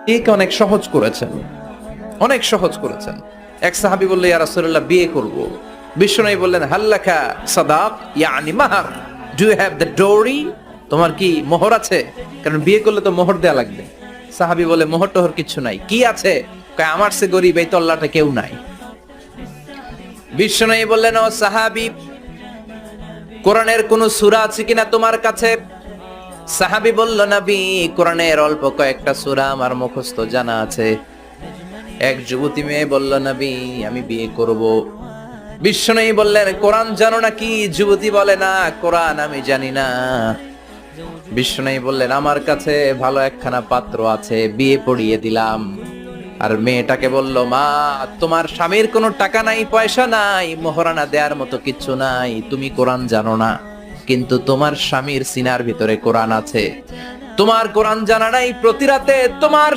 বিয়েকে অনেক সহজ করেছেন, অনেক সহজ করেছেন। এক সাহাবী বলল, ইয়া রাসূলুল্লাহ, বিয়ে করব। বিশ্বনবী বললেন, হাল্লাকা সাদাক, ইয়ানি মাহর, ডু ইউ হ্যাভ দ্য ডোরি? তোমার কি মোহর আছে? কারণ বিয়ে করলে তো মোহর দেয়া লাগবে। সাহাবী বলে, মোহর টোহর কিছু নাই। কি আছে? কয়, আমার সে গরিব এই তল্লাটা কেউ নাই। বিশ্বনবী বললেন, ও সাহাবী, কোরআনের কোন সূরা আছে কিনা তোমার কাছে? সাহাবী বলল, নবী, কোরআনের অল্প কয়েকটা সূরা আমার মুখস্থ জানা আছে। এক যুবতী মেয়ে বলল, নবী, আমি বিয়ে করব। বিশ্বনবী বললেন, কোরআন জানো নাকি? যুবতী বলে, না, কোরআন আমি জানি না। বিশ্বনবী বললেন, আমার কাছে ভালো একখানা পাত্র আছে, বিয়ে পড়িয়ে দিলাম। আর মেয়েটাকে বলল, মা, তোমার স্বামীর কোনো টাকা নাই, পয়সা নাই, মোহরানা দেওয়ার মতো কিচ্ছু নাই, তুমি কোরআন জানো না, কিন্তু তোমার স্বামীর সিনার ভিতরে কোরআন আছে। তোমার কোরআন জানা নাই, প্রতি রাতে তোমার